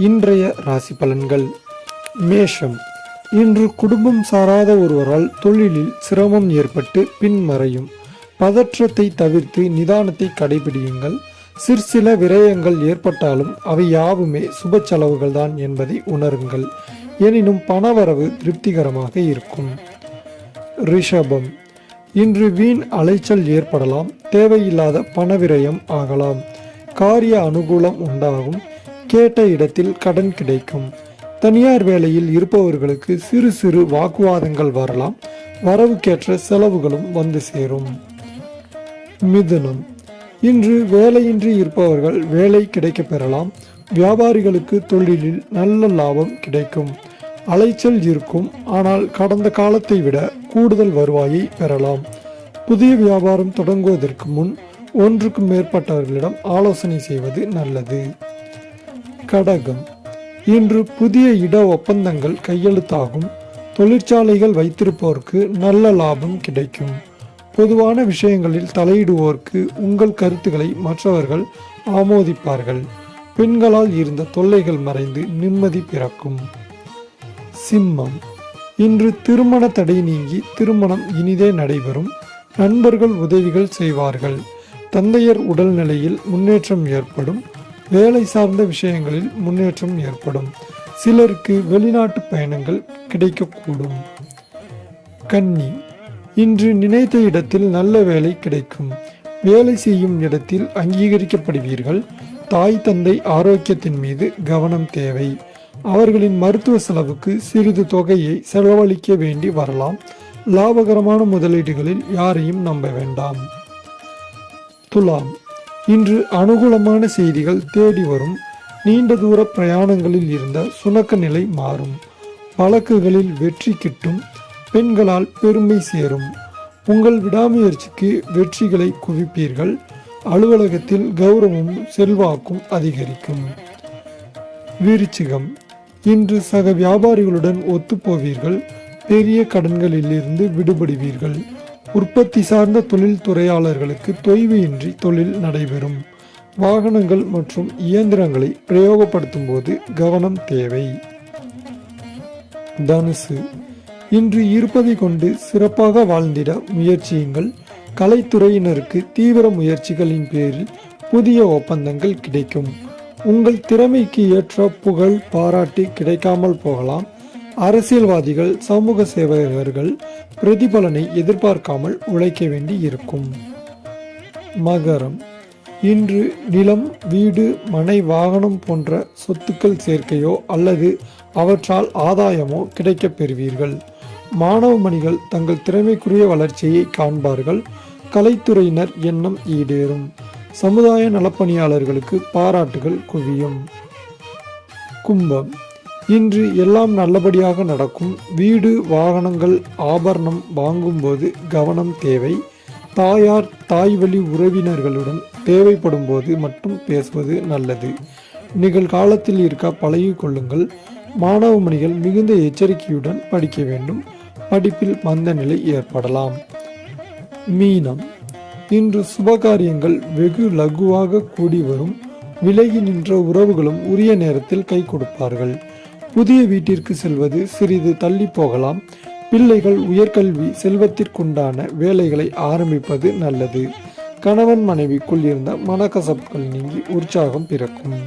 இன்றைய ராசி பலன்கள். மேஷம். இன்று குடும்பம் சாராத ஒருவரால் தொழிலில் சிரமம் ஏற்பட்டு பின்மறையும். பதற்றத்தை தவிர்த்து நிதானத்தை கடைபிடியுங்கள். சிற்சில விரயங்கள் ஏற்பட்டாலும் அவை யாவுமே சுப செலவுகள் தான் என்பதை உணருங்கள். எனினும் பணவரவு திருப்திகரமாக இருக்கும். ரிஷபம். இன்று வீண் அலைச்சல் ஏற்படலாம். தேவையில்லாத பணவிரயம் ஆகலாம். காரிய அனுகூலம் உண்டாகும். கேட்ட இடத்தில் கடன் கிடைக்கும். தனியார் வேலையில் இருப்பவர்களுக்கு சிறு சிறு வாக்குவாதங்கள் வரலாம். வரவுக்கேற்ற செலவுகளும் வந்து சேரும். மிதுனம். இன்று வேலையின்றி இருப்பவர்கள் வேலை கிடைக்க பெறலாம். வியாபாரிகளுக்கு தொழிலில் நல்ல லாபம் கிடைக்கும். அலைச்சல் இருக்கும், ஆனால் கடந்த காலத்தை விட கூடுதல் வருவாயை பெறலாம். புதிய வியாபாரம் தொடங்குவதற்கு முன் ஒன்றுக்கும் மேற்பட்டவர்களிடம் ஆலோசனை செய்வது நல்லது. கடகம். இன்று புதிய இட ஒப்பந்தங்கள் கையெழுத்தாகும். தொழிற்சாலைகள் வைத்திருப்போருக்கு நல்ல லாபம் கிடைக்கும். பொதுவான விஷயங்களில் தலையிடுவோருக்கு உங்கள் கருத்துக்களை மற்றவர்கள் ஆமோதிப்பார்கள். பெண்களால் இருந்த தொல்லைகள் மறைந்து நிம்மதி பிறக்கும். சிம்மம். இன்று திருமண தடை நீங்கி திருமணம் இனிதே நடைபெறும். நண்பர்கள் உதவிகள் செய்வார்கள். தந்தையர் உடல்நிலையில் முன்னேற்றம் ஏற்படும். வேலை சார்ந்த விஷயங்களில் முன்னேற்றம் ஏற்படும். சிலருக்கு வெளிநாட்டு பயணங்கள் கிடைக்கக்கூடும். கன்னி. இன்று நினைத்த இடத்தில் நல்ல வேலை கிடைக்கும். வேலை செய்யும் இடத்தில் அங்கீகரிக்கப்படுவீர்கள். தாய் தந்தை ஆரோக்கியத்தின் மீது கவனம் தேவை. அவர்களின் மருத்துவ செலவுக்கு சிறிது தொகையை செலவழிக்க வேண்டி வரலாம். லாபகரமான முதலீடுகளில் யாரையும் நம்ப வேண்டாம். துலாம். இன்று அனுகூலமான செய்திகள் தேடி வரும். நீண்ட தூர பிரயாணங்களில் இருந்த சுணக்க நிலை மாறும். வழக்குகளில் வெற்றி கிட்டும். பெண்களால் பெருமை சேரும். உங்கள் விடாமுயற்சிக்கு வெற்றிகளை குவிப்பீர்கள். அலுவலகத்தில் கௌரவமும் செல்வாக்கும் அதிகரிக்கும். விருச்சிகம். இன்று சக வியாபாரிகளுடன் ஒத்துப்போவீர்கள். பெரிய கடன்களிலிருந்து விடுபடுவீர்கள். உற்பத்தி சார்ந்த தொழில் துறையாளர்களுக்கு தொய்வு இன்றி தொழில் நடைபெறும். வாகனங்கள் மற்றும் இயந்திரங்களை பிரயோகப்படுத்தும் போது கவனம் தேவை. தனுசு. இன்று இருப்பதை கொண்டு சிறப்பாக வாழ்ந்திட முயற்சியுங்கள். கலைத்துறையினருக்கு தீவிர முயற்சிகளின் பேரில் புதிய ஒப்பந்தங்கள் கிடைக்கும். உங்கள் திறமைக்கு ஏற்ற புகழ் பாராட்டு கிடைக்காமல் போகலாம். அரசியல்வாதிகள் சமூக சேவகர்கள் பிரதிபலனை எதிர்பார்க்காமல் உழைக்க வேண்டி இருக்கும். மகரம். இன்று நிலம், வீடு, மனை, வாகனம் போன்ற சொத்துக்கள் சேர்க்கையோ அல்லது அவற்றால் ஆதாயமோ கிடைக்கப் பெறுவீர்கள். மாணவ மணிகள் தங்கள் திறமைக்குரிய வளர்ச்சியை காண்பார்கள். கலைத்துறையினர் எண்ணம் ஈடேறும். சமுதாய நலப்பணியாளர்களுக்கு பாராட்டுகள் குவியும். கும்பம். இன்று எல்லாம் நல்லபடியாக நடக்கும். வீடு, வாகனங்கள், ஆபரணம் வாங்கும்போது கவனம் தேவை. தாயார், தாய் வழி உறவினர்களுடன் தேவைப்படும் போது மட்டும் பேசுவது நல்லது. நிகழ்காலத்தில் இருக்க பழகிக் கொள்ளுங்கள். மாணவ மணிகள் மிகுந்த எச்சரிக்கையுடன் படிக்க வேண்டும். படிப்பில் மந்த நிலை ஏற்படலாம். மீனம். இன்று சுபகாரியங்கள் வெகு லகுவாக கூடி வரும். விலகி நின்ற உறவுகளும் உரிய நேரத்தில் கை கொடுப்பார்கள். புதிய வீட்டிற்கு செல்வது சிறிது தள்ளி போகலாம். பிள்ளைகள் உயர்கல்வி, செல்வத்திற்குண்டான வேலைகளை ஆரம்பிப்பது நல்லது. கணவன் மனைவிக்குள் இருந்த மனக்கசப்புகள் நீங்கி உற்சாகம் பிறக்கும்.